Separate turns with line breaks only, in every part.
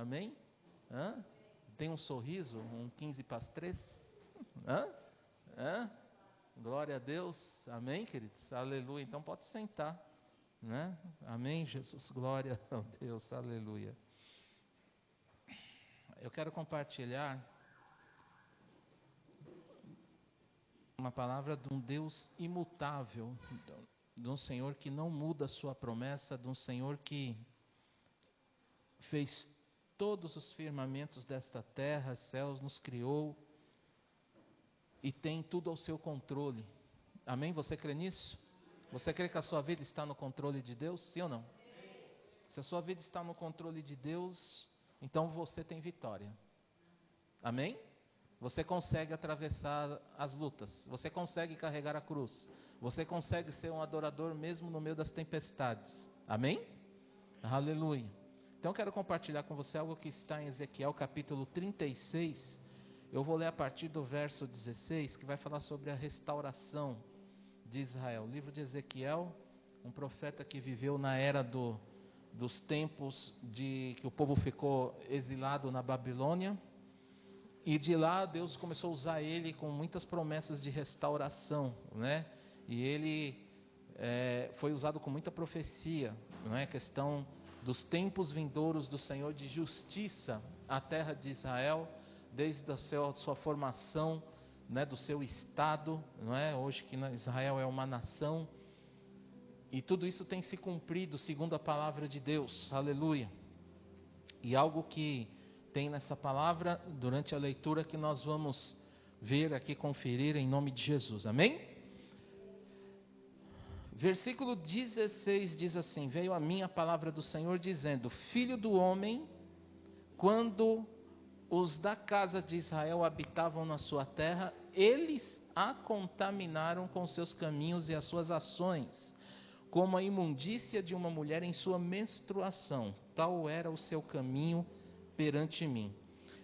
Amém? Hã? Tem um sorriso, um 15 para as 3? Hã? Hã? Glória a Deus. Amém, queridos? Aleluia. Então pode sentar, né? Amém, Jesus. Glória a Deus. Aleluia. Eu quero compartilhar uma palavra de um Deus imutável, de um Senhor que não muda a sua promessa, de um Senhor que fez todos os firmamentos desta terra, céus, nos criou e tem tudo ao seu controle. Amém? Você crê nisso? Você crê que a sua vida está no controle de Deus? Sim ou não? Se a sua vida está no controle de Deus, então você tem vitória. Amém? Você consegue atravessar as lutas. Você consegue carregar a cruz. Você consegue ser um adorador mesmo no meio das tempestades. Amém? Aleluia. Então eu quero compartilhar com você algo que está em Ezequiel capítulo 36. Eu vou ler a partir do verso 16, que vai falar sobre a restauração de Israel. O livro de Ezequiel, um profeta que viveu na era dos tempos de que o povo ficou exilado na Babilônia. E de lá Deus começou a usar ele com muitas promessas de restauração, né? E ele foi usado com muita profecia, não é? A questão dos tempos vindouros do Senhor de justiça à terra de Israel, desde a sua formação, né? Do seu estado, não é? Hoje que Israel é uma nação, e tudo isso tem se cumprido segundo a palavra de Deus, aleluia. E algo que tem nessa palavra, durante a leitura, que nós vamos ver aqui, conferir em nome de Jesus, amém? Versículo 16 diz assim: veio a mim a palavra do Senhor dizendo: filho do homem, quando os da casa de Israel habitavam na sua terra, eles a contaminaram com seus caminhos e as suas ações, como a imundícia de uma mulher em sua menstruação, tal era o seu caminho perante mim.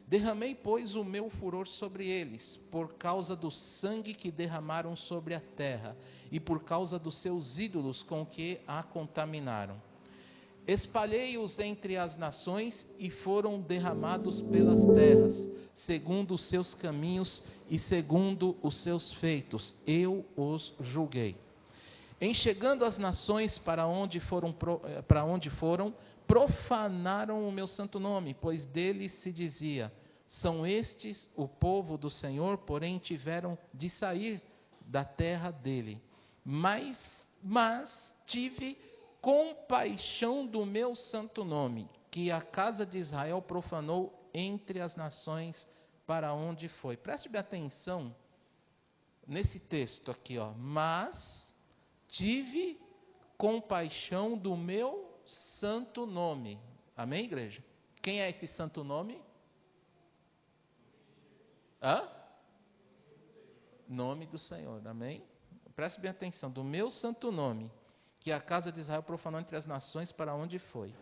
Derramei, pois, o meu furor sobre eles, por causa do sangue que derramaram sobre a terra, e por causa dos seus ídolos com que a contaminaram. Espalhei-os entre as nações, e foram derramados pelas terras, segundo os seus caminhos e segundo os seus feitos. Eu os julguei. Em chegando as nações para onde foram, profanaram o meu santo nome, pois deles se dizia: são estes o povo do Senhor, porém tiveram de sair da terra dele. Mas tive compaixão do meu santo nome, que a casa de Israel profanou entre as nações para onde foi. Preste bem atenção nesse texto aqui, ó. Mas tive compaixão do meu santo nome. Amém, igreja? Quem é esse santo nome? Nome do Senhor, amém? Preste bem atenção, do meu santo nome, que a casa de Israel profanou entre as nações para onde foi.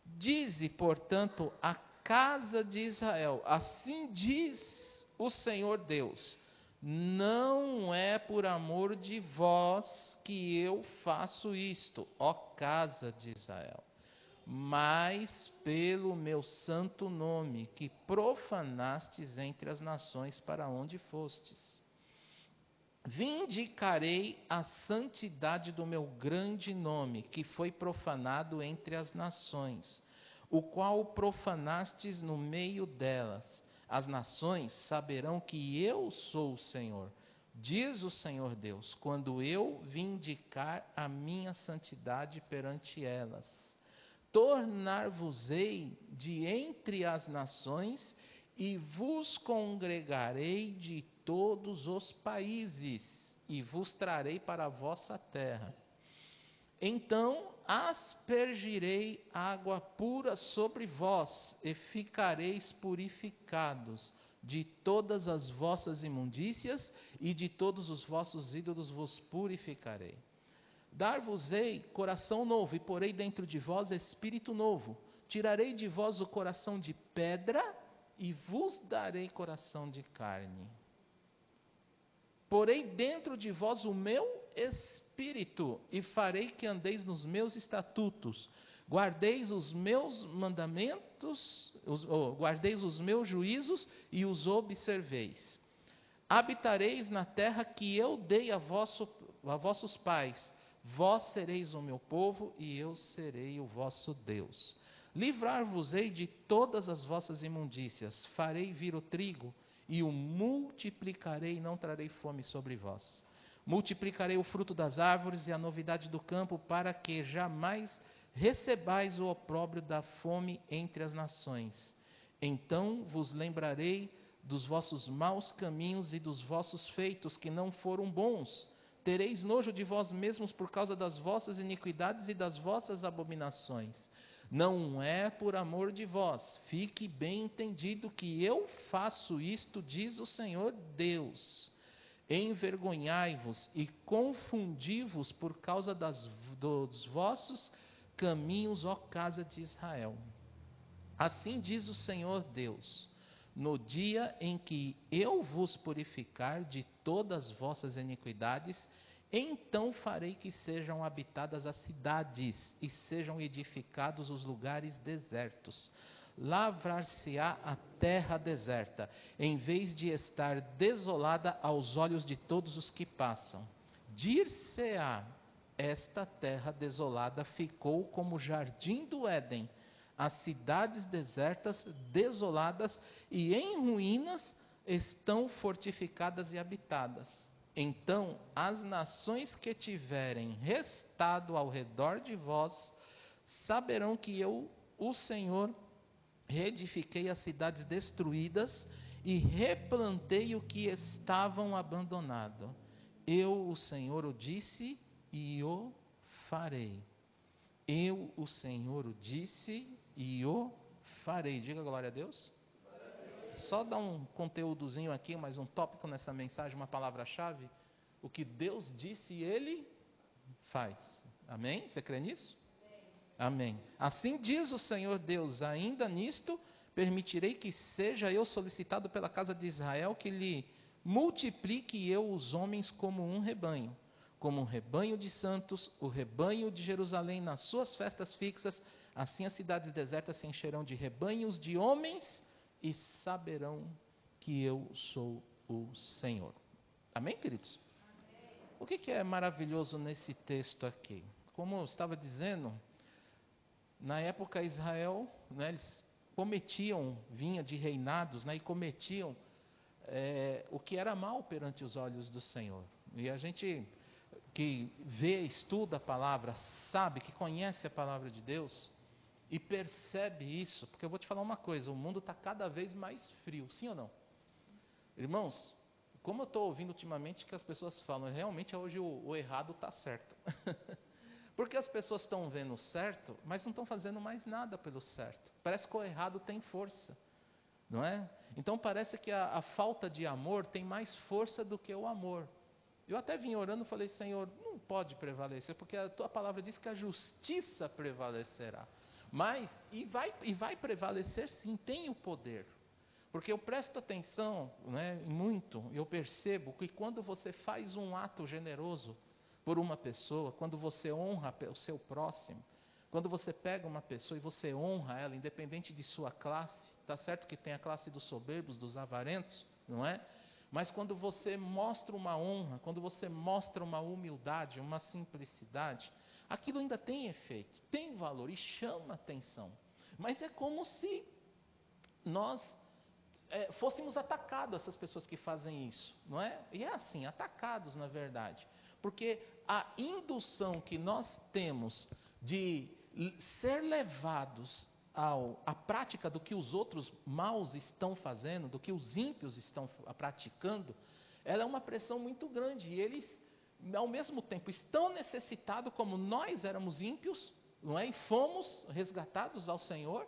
Dize, portanto, a casa de Israel: assim diz o Senhor Deus: não é por amor de vós que eu faço isto, ó casa de Israel, mas pelo meu santo nome, que profanastes entre as nações para onde fostes. Vindicarei a santidade do meu grande nome, que foi profanado entre as nações, o qual profanastes no meio delas. As nações saberão que eu sou o Senhor, diz o Senhor Deus, quando eu vindicar a minha santidade perante elas. Tornar-vos-ei de entre as nações, e vos congregarei de todos os países, e vos trarei para a vossa terra. Então aspergirei água pura sobre vós, e ficareis purificados. De todas as vossas imundícias e de todos os vossos ídolos vos purificarei. Dar-vos-ei coração novo, e porei dentro de vós espírito novo. Tirarei de vós o coração de pedra, e vos darei coração de carne. Porei dentro de vós o meu espírito, e farei que andeis nos meus estatutos, Guardeis os meus mandamentos, guardeis os meus juízos e os observeis. Habitareis na terra que eu dei a vossos pais. Vós sereis o meu povo e eu serei o vosso Deus. Livrar-vos-ei de todas as vossas imundícias. Farei vir o trigo e o multiplicarei e não trarei fome sobre vós. Multiplicarei o fruto das árvores e a novidade do campo, para que jamais recebais o opróbrio da fome entre as nações. Então vos lembrarei dos vossos maus caminhos e dos vossos feitos que não foram bons. Tereis nojo de vós mesmos por causa das vossas iniquidades e das vossas abominações. Não é por amor de vós, fique bem entendido que eu faço isto, diz o Senhor Deus. Envergonhai-vos e confundi-vos por causa dos vossos caminhos, ó casa de Israel. Assim diz o Senhor Deus: no dia em que eu vos purificar de todas as vossas iniquidades, então farei que sejam habitadas as cidades e sejam edificados os lugares desertos. Lavrar-se-á a terra deserta, em vez de estar desolada aos olhos de todos os que passam. Dir-se-á: esta terra desolada ficou como o jardim do Éden, as cidades desertas, desoladas e em ruínas, estão fortificadas e habitadas. Então as nações que tiverem restado ao redor de vós saberão que eu, o Senhor, reedifiquei as cidades destruídas e replantei o que estavam abandonado. Eu, o Senhor, o disse e o farei. Eu, o Senhor, o disse e o farei. Diga glória a Deus. Só dar um conteúdozinho aqui, mais um tópico nessa mensagem, uma palavra-chave. O que Deus disse, Ele faz. Amém? Você crê nisso? Amém. Assim diz o Senhor Deus: ainda nisto permitirei que seja eu solicitado pela casa de Israel, que lhe multiplique eu os homens como um rebanho de santos, o rebanho de Jerusalém nas suas festas fixas. Assim as cidades desertas se encherão de rebanhos de homens e saberão que eu sou o Senhor. Amém, queridos? Amém. O que é maravilhoso nesse texto aqui? Como eu estava dizendo, na época Israel, eles cometiam, vinha de reinados, e cometiam o que era mal perante os olhos do Senhor. E a gente que vê, estuda a palavra, sabe, que conhece a palavra de Deus e percebe isso, porque eu vou te falar uma coisa: o mundo está cada vez mais frio, sim ou não? Irmãos, como eu estou ouvindo ultimamente que as pessoas falam, realmente hoje o errado está certo. Porque as pessoas estão vendo o certo, mas não estão fazendo mais nada pelo certo. Parece que o errado tem força, não é? Então parece que a falta de amor tem mais força do que o amor. Eu até vim orando e falei: Senhor, não pode prevalecer, porque a tua palavra diz que a justiça prevalecerá. Mas, e vai prevalecer sim, tem o poder. Porque eu presto atenção, muito, eu percebo que quando você faz um ato generoso por uma pessoa, quando você honra o seu próximo, quando você pega uma pessoa e você honra ela, independente de sua classe, está certo que tem a classe dos soberbos, dos avarentos, não é? Mas quando você mostra uma honra, quando você mostra uma humildade, uma simplicidade, aquilo ainda tem efeito, tem valor e chama atenção. Mas é como se nós fôssemos atacados, essas pessoas que fazem isso, não é? E é assim, atacados na verdade. Porque a indução que nós temos de ser levados à prática do que os outros maus estão fazendo, do que os ímpios estão praticando, ela é uma pressão muito grande. E eles, ao mesmo tempo, estão necessitados, como nós éramos ímpios, não é? E fomos resgatados ao Senhor,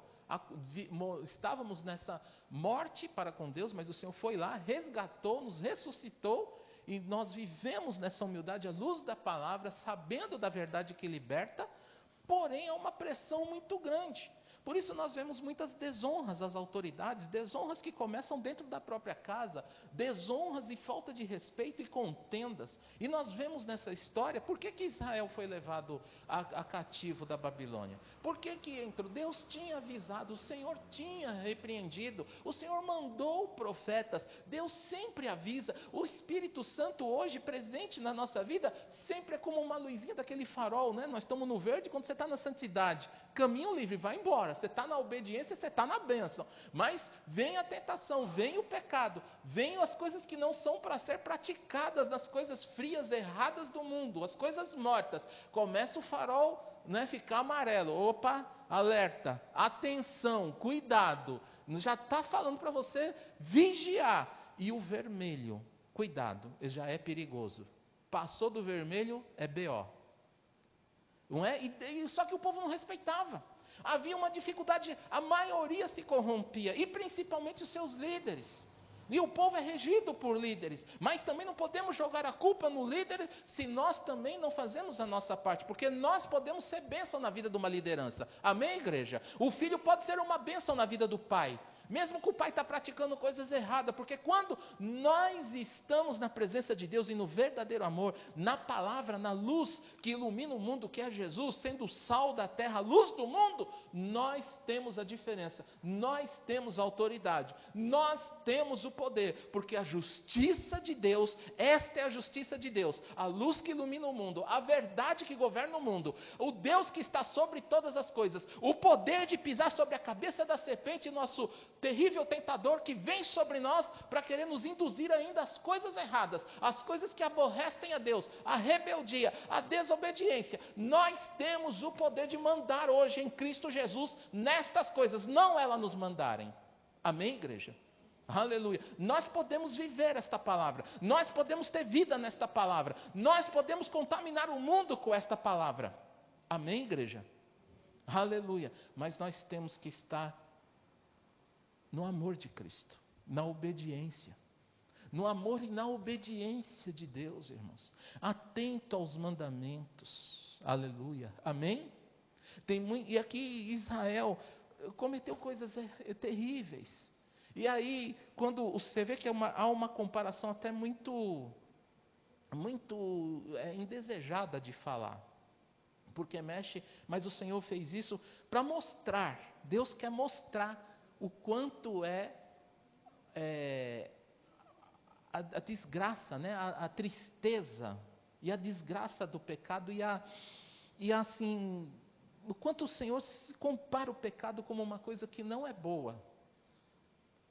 estávamos nessa morte para com Deus, mas o Senhor foi lá, resgatou, nos ressuscitou, e nós vivemos nessa humildade à luz da palavra, sabendo da verdade que liberta. Porém é uma pressão muito grande, Por isso nós vemos muitas desonras às autoridades, desonras que começam dentro da própria casa, desonras e falta de respeito e contendas. E nós vemos nessa história, por que Israel foi levado a cativo da Babilônia? Por que entrou? Deus tinha avisado, o Senhor tinha repreendido, o Senhor mandou profetas, Deus sempre avisa. O Espírito Santo hoje presente na nossa vida, sempre é como uma luzinha daquele farol, né? Nós estamos no verde quando você está na santidade, caminho livre, vai embora, você está na obediência, você está na bênção, mas vem a tentação, vem o pecado, vem as coisas que não são para ser praticadas, nas coisas frias, erradas do mundo, as coisas mortas, começa o farol, né, ficar amarelo, opa, alerta, atenção, cuidado, já está falando para você vigiar, e o vermelho, cuidado, já é perigoso, passou do vermelho, é BO. Não é? Só que o povo não respeitava. Havia uma dificuldade, a maioria se corrompia, e principalmente os seus líderes. E o povo é regido por líderes, mas também não podemos jogar a culpa no líder se nós também não fazemos a nossa parte, porque nós podemos ser bênção na vida de uma liderança. Amém, igreja? O filho pode ser uma bênção na vida do pai, mesmo que o pai está praticando coisas erradas, porque quando nós estamos na presença de Deus e no verdadeiro amor, na palavra, na luz que ilumina o mundo, que é Jesus, sendo o sal da terra, a luz do mundo, nós temos a diferença, nós temos a autoridade, nós temos o poder, porque a justiça de Deus, esta é a justiça de Deus, a luz que ilumina o mundo, a verdade que governa o mundo, o Deus que está sobre todas as coisas, o poder de pisar sobre a cabeça da serpente, nosso terrível tentador que vem sobre nós para querer nos induzir ainda às coisas erradas, às coisas que aborrecem a Deus, a rebeldia, a desobediência. Nós temos o poder de mandar hoje em Cristo Jesus nestas coisas, não elas nos mandarem. Amém, igreja? Aleluia. Nós podemos viver esta palavra, nós podemos ter vida nesta palavra, nós podemos contaminar o mundo com esta palavra. Amém, igreja? Aleluia. Mas nós temos que estar no amor de Cristo, na obediência, no amor e na obediência de Deus, irmãos, atento aos mandamentos, aleluia, amém? E aqui Israel cometeu coisas terríveis, e aí, quando você vê que há uma comparação até muito indesejada de falar, porque mexe, mas o Senhor fez isso para mostrar, Deus quer mostrar o quanto a desgraça, né? A tristeza e a desgraça do pecado e assim, o quanto o Senhor compara o pecado como uma coisa que não é boa,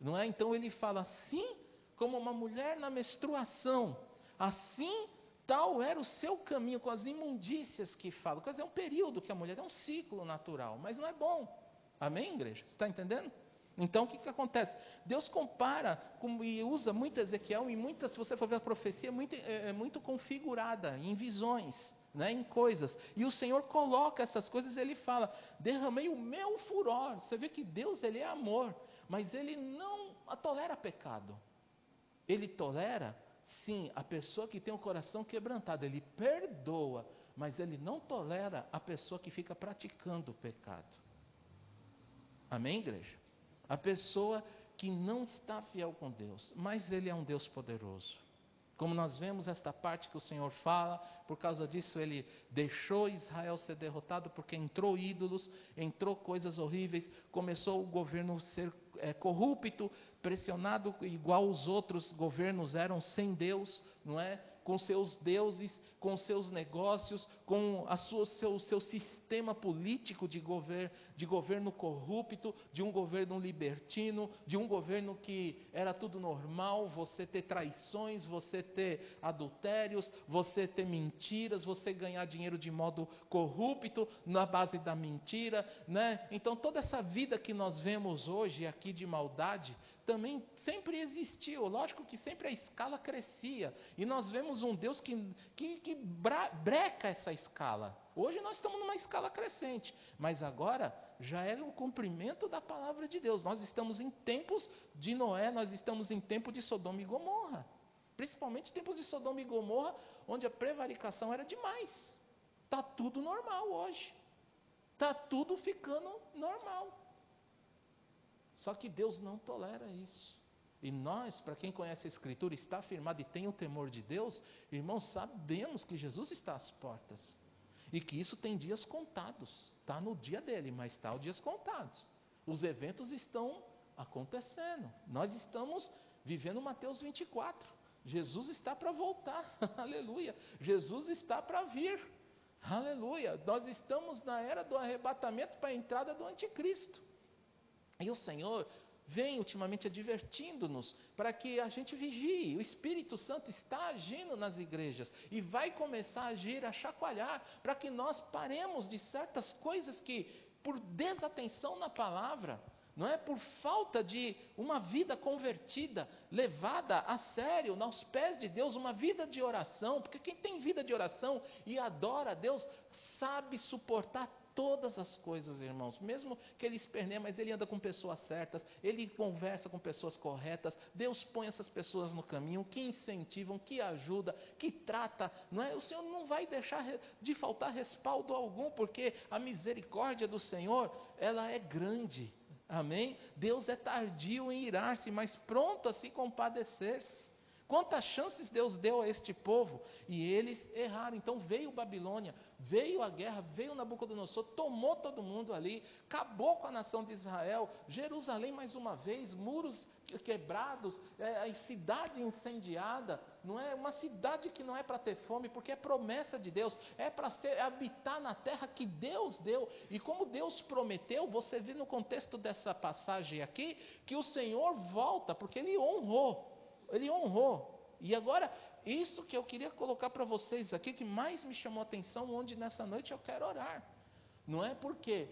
não é? Então ele fala assim, como uma mulher na menstruação, assim tal era o seu caminho, com as imundícias que fala. Quer dizer, é um período que a mulher, é um ciclo natural, mas não é bom. Amém, igreja? Você está entendendo? Então o que acontece? Deus compara e usa muito Ezequiel, e muitas, se você for ver a profecia, é muito configurada em visões, né, em coisas, e o Senhor coloca essas coisas, ele fala, derramei o meu furor. Você vê que Deus, ele é amor, mas ele não tolera pecado, ele tolera sim a pessoa que tem o coração quebrantado, ele perdoa, mas ele não tolera a pessoa que fica praticando o pecado. Amém, igreja? A pessoa que não está fiel com Deus, mas Ele é um Deus poderoso. Como nós vemos esta parte que o Senhor fala, por causa disso Ele deixou Israel ser derrotado, porque entrou ídolos, entrou coisas horríveis, começou o governo a ser corrupto, pressionado, igual os outros governos eram sem Deus, não é? Com seus deuses, com seus negócios, com seu sistema político de governo corrupto, de um governo libertino, de um governo que era tudo normal, você ter traições, você ter adultérios, você ter mentiras, você ganhar dinheiro de modo corrupto, na base da mentira, né? Então toda essa vida que nós vemos hoje aqui de maldade, também sempre existiu, lógico que sempre a escala crescia, e nós vemos um Deus que breca essa escala. Hoje nós estamos numa escala crescente, mas agora já é o cumprimento da palavra de Deus. Nós estamos em tempos de Noé, nós estamos em tempo de Sodoma e Gomorra, principalmente tempos de Sodoma e Gomorra, onde a prevaricação era demais. Está tudo normal hoje, está tudo ficando normal. Só que Deus não tolera isso. E nós, para quem conhece a Escritura, está afirmado e tem o temor de Deus, irmãos, sabemos que Jesus está às portas. E que isso tem dias contados. Está no dia dele, mas está os dias contados. Os eventos estão acontecendo. Nós estamos vivendo Mateus 24. Jesus está para voltar. Aleluia. Jesus está para vir. Aleluia. Nós estamos na era do arrebatamento para a entrada do anticristo. E o Senhor vem ultimamente advertindo-nos para que a gente vigie. O Espírito Santo está agindo nas igrejas e vai começar a agir, a chacoalhar, para que nós paremos de certas coisas que, por desatenção na palavra, não é, por falta de uma vida convertida, levada a sério, aos pés de Deus, uma vida de oração, porque quem tem vida de oração e adora a Deus, sabe suportar todas as coisas, irmãos, mesmo que ele esperneia, mas ele anda com pessoas certas, ele conversa com pessoas corretas, Deus põe essas pessoas no caminho, que incentivam, que ajudam, que trata, não é? O Senhor não vai deixar de faltar respaldo algum, porque a misericórdia do Senhor, ela é grande, amém? Deus é tardio em irar-se, mas pronto a se compadecer-se. Quantas chances Deus deu a este povo e eles erraram. Então veio Babilônia, veio a guerra, veio Nabucodonosor, tomou todo mundo ali, acabou com a nação de Israel, Jerusalém mais uma vez, muros quebrados, a cidade incendiada, não é uma cidade que não é para ter fome, porque é promessa de Deus, é para habitar na terra que Deus deu. E como Deus prometeu, você vê no contexto dessa passagem aqui, que o Senhor volta, porque Ele honrou. Ele honrou. E agora, isso que eu queria colocar para vocês aqui, que mais me chamou a atenção, onde nessa noite eu quero orar. Não é porque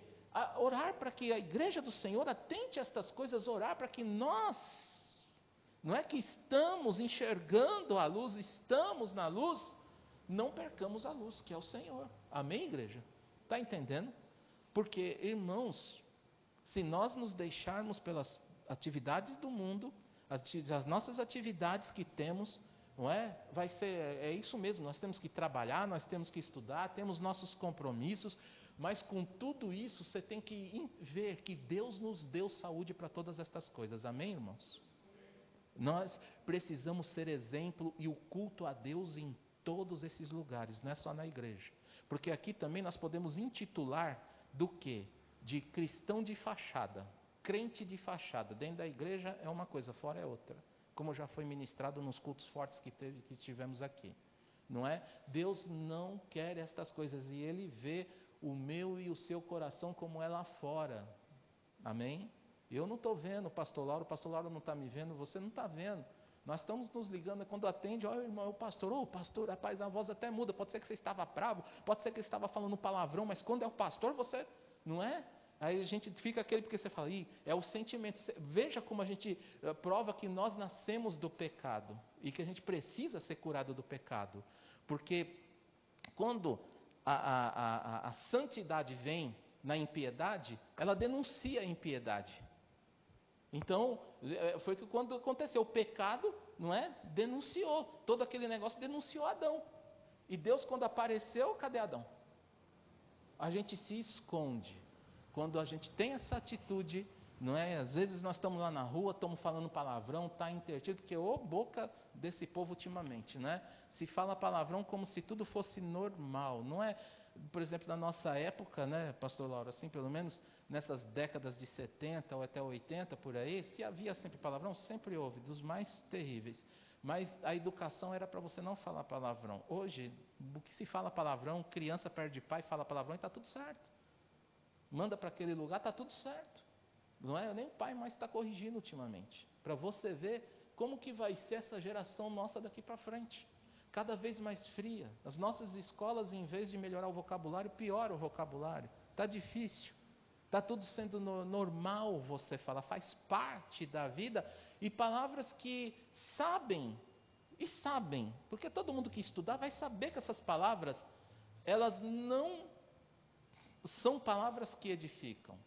orar para que a igreja do Senhor atente a estas coisas, orar para que nós, não é que estamos enxergando a luz, estamos na luz, não percamos a luz, que é o Senhor. Amém, igreja? Está entendendo? Porque, irmãos, se nós nos deixarmos pelas atividades do mundo, as nossas atividades que temos, não é? Vai ser, é isso mesmo, nós temos que trabalhar, nós temos que estudar, temos nossos compromissos, mas com tudo isso você tem que ver que Deus nos deu saúde para todas estas coisas, amém, irmãos? Nós precisamos ser exemplo e o culto a Deus em todos esses lugares, não é só na igreja, porque aqui também nós podemos intitular do quê? De cristão de fachada. Crente de fachada, dentro da igreja é uma coisa, fora é outra, como já foi ministrado nos cultos fortes que tivemos aqui, não é? Deus não quer estas coisas e Ele vê o meu e o seu coração como é lá fora, amém? Eu não estou vendo o pastor Lauro não está me vendo, você não está vendo, nós estamos nos ligando, quando atende, olha irmão, o pastor, rapaz, a voz até muda, pode ser que você estava bravo, pode ser que ele estava falando palavrão, mas quando é o pastor, você, não é? Aí a gente fica aquele, porque você fala, é o sentimento. Veja como a gente prova que nós nascemos do pecado e que a gente precisa ser curado do pecado. Porque quando a santidade vem na impiedade, ela denuncia a impiedade. Então, foi que quando aconteceu o pecado, não é? Denunciou, todo aquele negócio denunciou Adão. E Deus, quando apareceu, cadê Adão? A gente se esconde. Quando a gente tem essa atitude, não é? Às vezes nós estamos lá na rua, estamos falando palavrão, está intertido, porque boca desse povo ultimamente, não é? Se fala palavrão como se tudo fosse normal, não é? Por exemplo, na nossa época, né, pastor Lauro, assim, pelo menos nessas décadas de 70 ou até 80 por aí, se havia sempre palavrão, sempre houve, dos mais terríveis. Mas a educação era para você não falar palavrão. Hoje, o que se fala palavrão, criança perde pai, fala palavrão e está tudo certo. Manda para aquele lugar, está tudo certo. Não é? Nem o pai mais está corrigindo ultimamente. Para você ver como que vai ser essa geração nossa daqui para frente. Cada vez mais fria. As nossas escolas, em vez de melhorar o vocabulário, piora o vocabulário. Está difícil. Está tudo sendo normal você falar. Faz parte da vida. E palavras que sabem. E sabem. Porque todo mundo que estudar vai saber que essas palavras, elas não são palavras que edificam.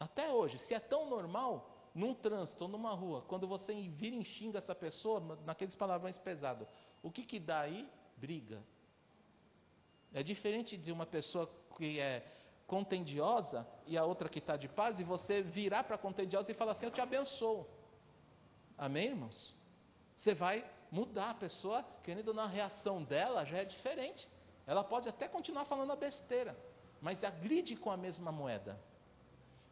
Até hoje, se é tão normal, num trânsito ou numa rua, quando você vira e xinga essa pessoa, naqueles palavrões pesados, o que dá aí? Briga. É diferente de uma pessoa que é contendiosa e a outra que está de paz, e você virar para a contendiosa e falar assim: eu te abençoo. Amém, irmãos? Você vai mudar a pessoa, querendo, na reação dela já é diferente. Ela pode até continuar falando a besteira, mas agride com a mesma moeda,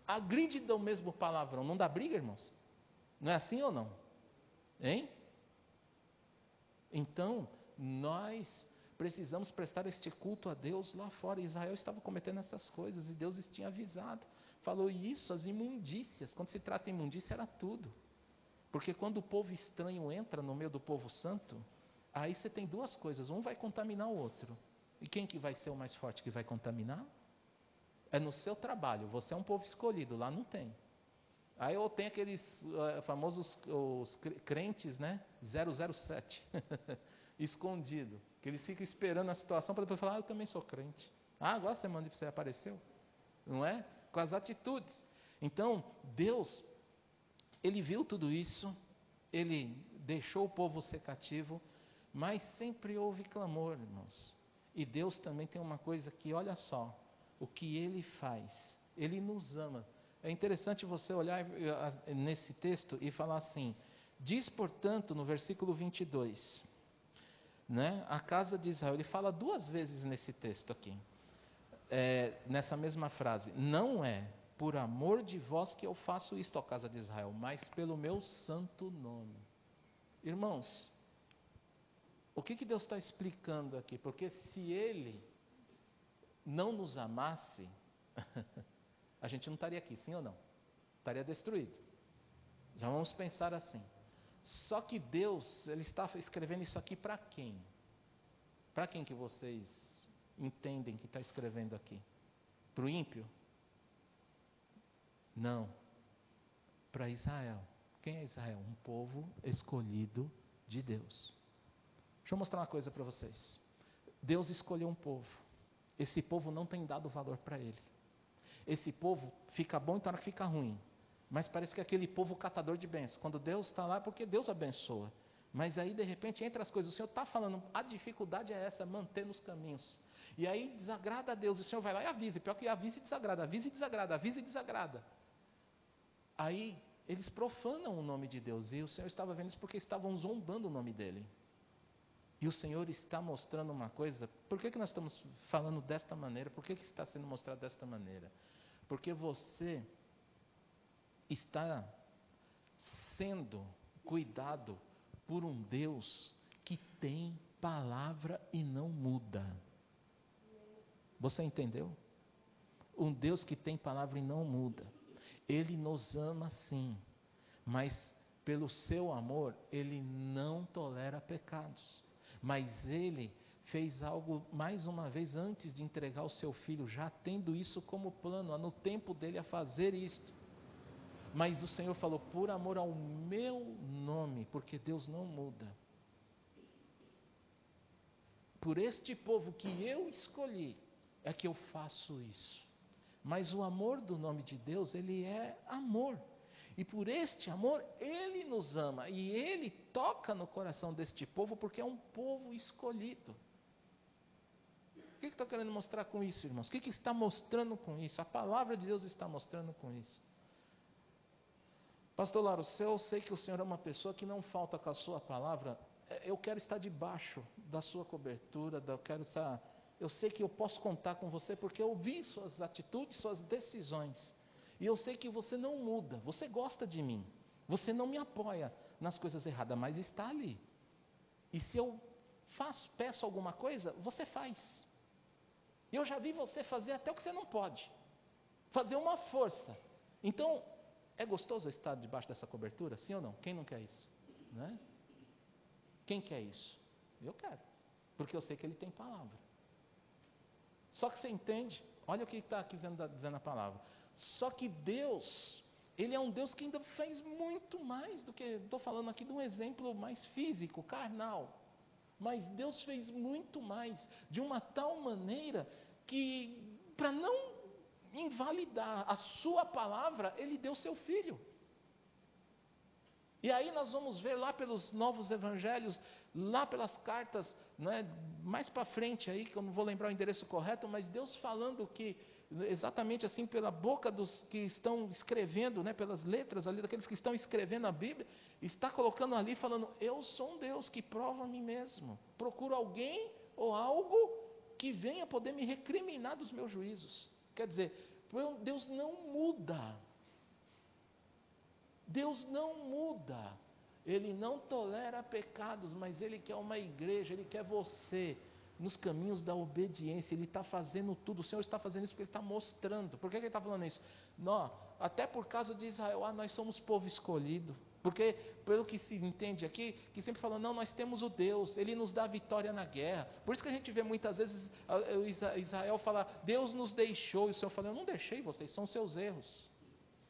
agride do mesmo palavrão. Não dá briga, irmãos? Não é assim ou não? Hein? Então, nós precisamos prestar este culto a Deus lá fora. Israel estava cometendo essas coisas e Deus tinha avisado. Falou isso, as imundícias. Quando se trata de imundícia, era tudo. Porque quando o povo estranho entra no meio do povo santo, aí você tem duas coisas: um vai contaminar o outro. E quem que vai ser o mais forte que vai contaminar? É no seu trabalho. Você é um povo escolhido, lá não tem. Aí eu tenho aqueles famosos os crentes, né? 007 escondido, que eles ficam esperando a situação para depois falar: eu também sou crente. Agora você manda, você apareceu, não é? Com as atitudes. Então Deus, Ele viu tudo isso, Ele deixou o povo ser cativo, mas sempre houve clamor, irmãos. E Deus também tem uma coisa que, olha só, o que Ele faz, Ele nos ama. É interessante você olhar nesse texto e falar assim: diz, portanto, no versículo 22, né, a casa de Israel. Ele fala duas vezes nesse texto aqui, nessa mesma frase: não é por amor de vós que eu faço isto, ó casa de Israel, mas pelo meu santo nome. Irmãos, o que Deus está explicando aqui? Porque se Ele não nos amasse, a gente não estaria aqui, sim ou não? Estaria destruído. Já vamos pensar assim. Só que Deus, Ele está escrevendo isso aqui para quem? Para quem que vocês entendem que está escrevendo aqui? Para o ímpio? Não. Para Israel. Quem é Israel? Um povo escolhido de Deus. Deixa eu mostrar uma coisa para vocês. Deus escolheu um povo. Esse povo não tem dado valor para Ele. Esse povo fica bom e tem hora que fica ruim. Mas parece que é aquele povo catador de bênçãos. Quando Deus está lá é porque Deus abençoa. Mas aí de repente, entre as coisas, o Senhor está falando, a dificuldade é essa, manter nos caminhos. E aí desagrada a Deus, o Senhor vai lá e avisa. Pior que avisa e desagrada, avisa e desagrada, avisa e desagrada. Aí eles profanam o nome de Deus. E o Senhor estava vendo isso porque estavam zombando o nome dEle. E o Senhor está mostrando uma coisa. Por que nós estamos falando desta maneira? Por que está sendo mostrado desta maneira? Porque você está sendo cuidado por um Deus que tem palavra e não muda. Você entendeu? Um Deus que tem palavra e não muda. Ele nos ama sim, mas pelo seu amor Ele não tolera pecados. Mas Ele fez algo mais uma vez antes de entregar o seu Filho, já tendo isso como plano, no tempo dele a fazer isto. Mas o Senhor falou: por amor ao meu nome, porque Deus não muda. Por este povo que eu escolhi, é que eu faço isso. Mas o amor do nome de Deus, Ele é amor. E por este amor, Ele nos ama. E Ele toca no coração deste povo, porque é um povo escolhido. O que estou querendo mostrar com isso, irmãos? O que está mostrando com isso? A palavra de Deus está mostrando com isso. Pastor Lauro, eu sei que o Senhor é uma pessoa que não falta com a sua palavra. Eu quero estar debaixo da sua cobertura, eu sei que eu posso contar com você, porque eu vi suas atitudes, suas decisões. E eu sei que você não muda, você gosta de mim. Você não me apoia nas coisas erradas, mas está ali. E se eu peço alguma coisa, você faz. E eu já vi você fazer até o que você não pode. Fazer uma força. Então, é gostoso estar debaixo dessa cobertura? Sim ou não? Quem não quer isso? Não é? Quem quer isso? Eu quero. Porque eu sei que Ele tem palavra. Só que você entende? Olha o que está dizendo a palavra. Só que Deus, Ele é um Deus que ainda fez muito mais do que... Estou falando aqui de um exemplo mais físico, carnal. Mas Deus fez muito mais. De uma tal maneira que, para não invalidar a sua palavra, Ele deu seu Filho. E aí nós vamos ver lá pelos novos evangelhos, lá pelas cartas, não é, mais para frente aí, que eu não vou lembrar o endereço correto, mas Deus falando que exatamente assim pela boca dos que estão escrevendo, né, pelas letras ali daqueles que estão escrevendo a Bíblia, está colocando ali falando: eu sou um Deus que prova a mim mesmo. Procuro alguém ou algo que venha poder me recriminar dos meus juízos. Quer dizer, Deus não muda. Deus não muda. Ele não tolera pecados, mas Ele quer uma igreja, Ele quer você nos caminhos da obediência. Ele está fazendo tudo, o Senhor está fazendo isso porque Ele está mostrando. Por que Ele está falando isso? Não, até por causa de Israel, nós somos povo escolhido. Porque, pelo que se entende aqui, que sempre falam, não, nós temos o Deus, Ele nos dá vitória na guerra. Por isso que a gente vê muitas vezes Israel falar: Deus nos deixou, e o Senhor fala: eu não deixei vocês, são seus erros.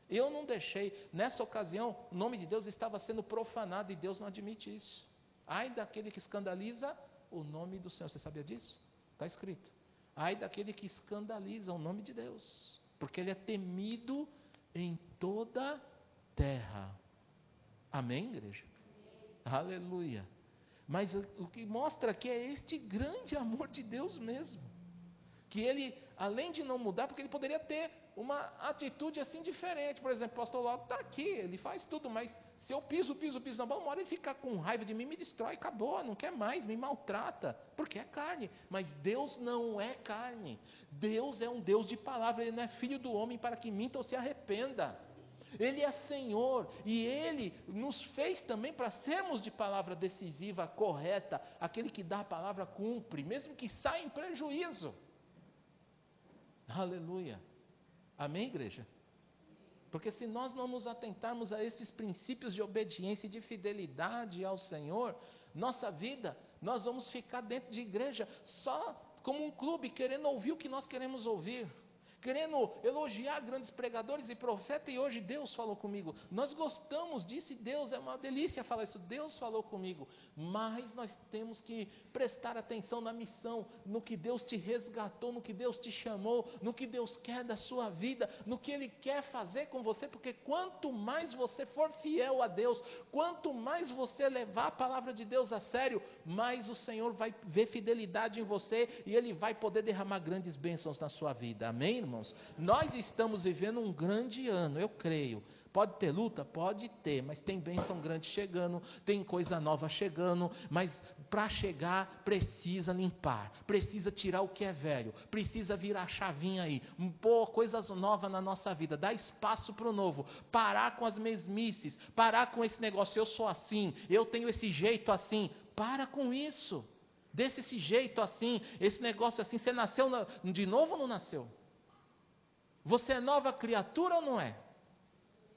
Eu não deixei. Nessa ocasião, o nome de Deus estava sendo profanado e Deus não admite isso. Ai daquele que escandaliza o nome do Senhor. Você sabia disso? Está escrito. Ai daquele que escandaliza o nome de Deus, porque Ele é temido em toda a terra. Amém, igreja? Aleluia. Mas o que mostra aqui é este grande amor de Deus mesmo. Que Ele, além de não mudar, porque Ele poderia ter uma atitude assim diferente. Por exemplo, o pastor Lauro está aqui, ele faz tudo, mas se eu piso na bola, uma hora ele fica com raiva de mim, me destrói, acabou, não quer mais, me maltrata, porque é carne. Mas Deus não é carne. Deus é um Deus de palavra, Ele não é filho do homem para que minta ou se arrependa. Ele é Senhor, e Ele nos fez também para sermos de palavra decisiva, correta. Aquele que dá a palavra cumpre, mesmo que saia em prejuízo. Aleluia. Amém, igreja? Porque se nós não nos atentarmos a esses princípios de obediência e de fidelidade ao Senhor, nossa vida, nós vamos ficar dentro de igreja só como um clube, querendo ouvir o que nós queremos ouvir, querendo elogiar grandes pregadores e profetas, e hoje Deus falou comigo. Nós gostamos disso e Deus, é uma delícia falar isso, Deus falou comigo. Mas nós temos que prestar atenção na missão, no que Deus te resgatou, no que Deus te chamou, no que Deus quer da sua vida, no que Ele quer fazer com você, porque quanto mais você for fiel a Deus, quanto mais você levar a palavra de Deus a sério, mais o Senhor vai ver fidelidade em você e Ele vai poder derramar grandes bênçãos na sua vida. Amém, irmãos? Nós estamos vivendo um grande ano, eu creio. Pode ter luta? Pode ter, mas tem bênção grande chegando, tem coisa nova chegando, mas para chegar precisa limpar, precisa tirar o que é velho, precisa virar a chavinha aí, pôr coisas novas na nossa vida, dar espaço para o novo, parar com as mesmices, parar com esse negócio, eu sou assim, eu tenho esse jeito assim. Para com isso, desse jeito assim, esse negócio assim. Você nasceu de novo ou não nasceu? Você é nova criatura ou não é?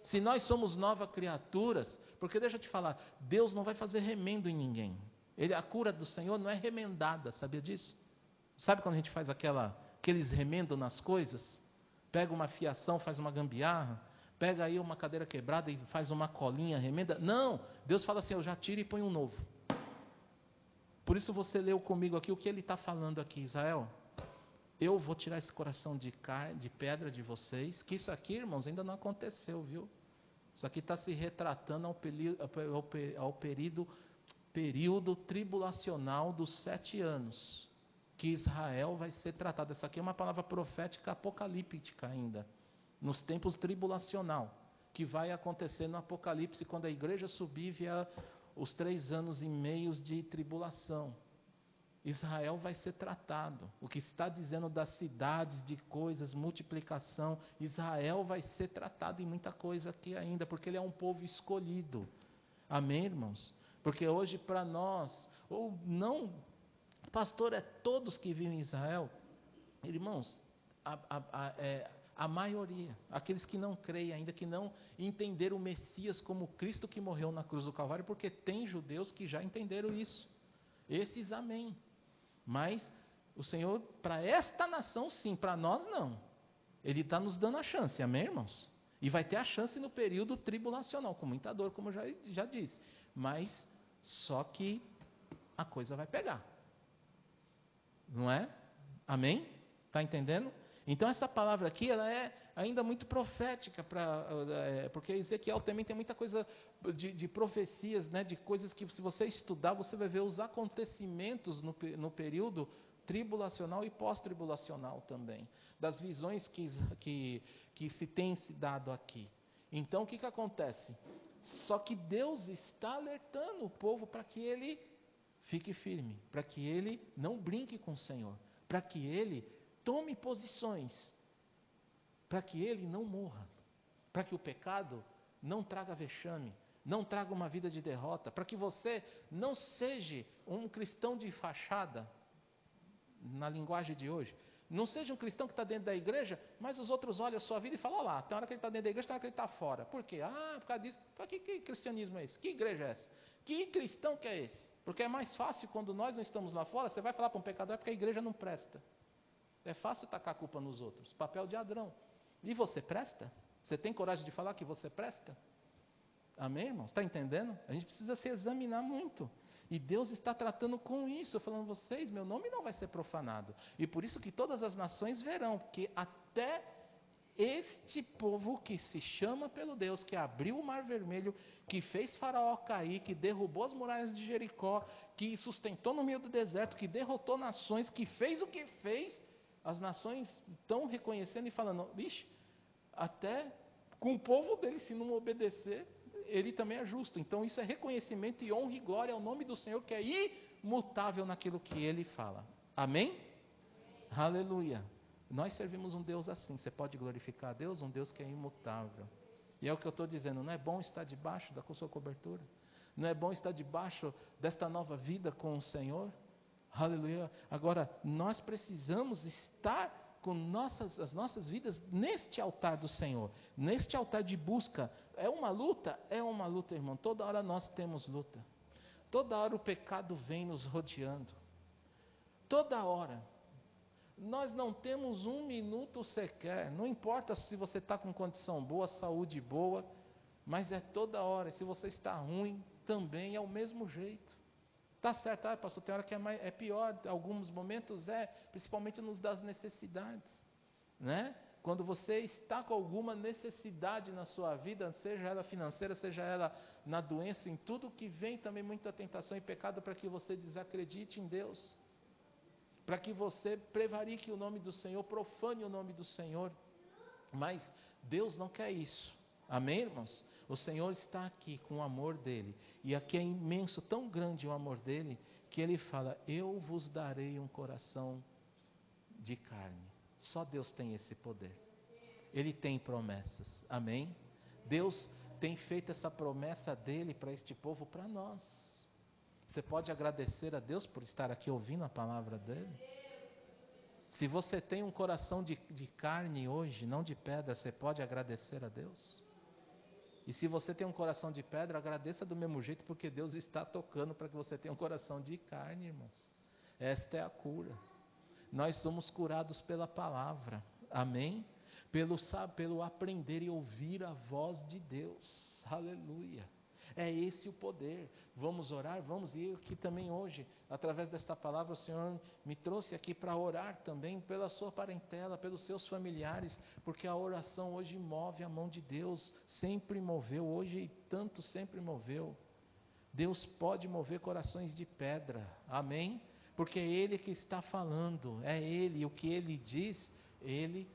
Se nós somos novas criaturas, porque deixa eu te falar, Deus não vai fazer remendo em ninguém. A cura do Senhor não é remendada, sabia disso? Sabe quando a gente faz aqueles remendos nas coisas? Pega uma fiação, faz uma gambiarra, pega aí uma cadeira quebrada e faz uma colinha, remenda. Não, Deus fala assim: eu já tiro e põe um novo. Por isso você leu comigo aqui o que Ele está falando aqui, Israel. Eu vou tirar esse coração de pedra de vocês, que isso aqui, irmãos, ainda não aconteceu, viu? Isso aqui está se retratando ao período tribulacional dos 7 anos, que Israel vai ser tratado. Essa aqui é uma palavra profética apocalíptica ainda, nos tempos tribulacional, que vai acontecer no Apocalipse, quando a igreja subir via os 3 anos e meio de tribulação. Israel vai ser tratado. O que está dizendo das cidades, de coisas, multiplicação, Israel vai ser tratado em muita coisa aqui ainda, porque ele é um povo escolhido. Amém, irmãos? Porque hoje para nós, ou não, pastor, é todos que vivem em Israel. Irmãos, a maioria, aqueles que não creem ainda, que não entenderam o Messias como Cristo que morreu na cruz do Calvário, porque tem judeus que já entenderam isso. Esses, amém. Mas o Senhor, para esta nação sim, para nós não. Ele está nos dando a chance, amém, irmãos? E vai ter a chance no período tribulacional, com muita dor, como eu já disse. Mas, só que a coisa vai pegar. Não é? Amém? Está entendendo? Então essa palavra aqui, ela é ainda muito profética, porque Ezequiel também tem muita coisa de profecias, né, de coisas que se você estudar, você vai ver os acontecimentos no período tribulacional e pós-tribulacional também, das visões que se tem se dado aqui. Então o que acontece? Só que Deus está alertando o povo para que ele fique firme, para que ele não brinque com o Senhor, para que ele tome posições, para que ele não morra, para que o pecado não traga vexame, não traga uma vida de derrota, para que você não seja um cristão de fachada, na linguagem de hoje. Não seja um cristão que está dentro da igreja, mas os outros olham a sua vida e falam, olha lá, tem hora que ele está dentro da igreja, tem hora que ele está fora. Por quê? Por causa disso. Que cristianismo é esse? Que igreja é essa? Que cristão que é esse? Porque é mais fácil quando nós não estamos lá fora, você vai falar para um pecador porque a igreja não presta. É fácil tacar a culpa nos outros. Papel de ladrão. E você presta? Você tem coragem de falar que você presta? Amém, irmãos? Está entendendo? A gente precisa se examinar muito. E Deus está tratando com isso, falando, vocês, meu nome não vai ser profanado. E por isso que todas as nações verão, porque até este povo que se chama pelo Deus, que abriu o mar vermelho, que fez Faraó cair, que derrubou as muralhas de Jericó, que sustentou no meio do deserto, que derrotou nações, que fez o que fez, as nações estão reconhecendo e falando, vixe, até com o povo dele, se não obedecer, ele também é justo. Então isso é reconhecimento e honra e glória ao nome do Senhor, que é imutável naquilo que ele fala. Amém? Aleluia. Nós servimos um Deus assim. Você pode glorificar a Deus, um Deus que é imutável. E é o que eu estou dizendo, não é bom estar debaixo da sua cobertura? Não é bom estar debaixo desta nova vida com o Senhor? Aleluia. Agora, nós precisamos estar com as nossas vidas neste altar do Senhor, neste altar de busca. É uma luta? É uma luta, irmão. Toda hora nós temos luta. Toda hora o pecado vem nos rodeando. Toda hora. Nós não temos um minuto sequer. Não importa se você está com condição boa, saúde boa, mas é toda hora. Se você está ruim, também é o mesmo jeito. Está certo, pastor, tem hora que é pior, em alguns momentos principalmente nos das necessidades, né? Quando você está com alguma necessidade na sua vida, seja ela financeira, seja ela na doença, em tudo que vem também muita tentação e pecado para que você desacredite em Deus, para que você prevarique o nome do Senhor, profane o nome do Senhor, mas Deus não quer isso, amém, irmãos? O Senhor está aqui com o amor dele. E aqui é imenso, tão grande o amor dele, que ele fala, eu vos darei um coração de carne. Só Deus tem esse poder. Ele tem promessas. Amém? Deus tem feito essa promessa dele para este povo, para nós. Você pode agradecer a Deus por estar aqui ouvindo a palavra dele? Se você tem um coração de carne hoje, não de pedra, você pode agradecer a Deus? E se você tem um coração de pedra, agradeça do mesmo jeito, porque Deus está tocando para que você tenha um coração de carne, irmãos. Esta é a cura. Nós somos curados pela palavra, amém? Pelo aprender e ouvir a voz de Deus, aleluia. É esse o poder. Vamos orar? Vamos ir aqui também hoje, através desta palavra, o Senhor me trouxe aqui para orar também pela sua parentela, pelos seus familiares, porque a oração hoje move a mão de Deus, sempre moveu, hoje e tanto sempre moveu. Deus pode mover corações de pedra, amém? Porque é Ele que está falando, é Ele, o que Ele diz, Ele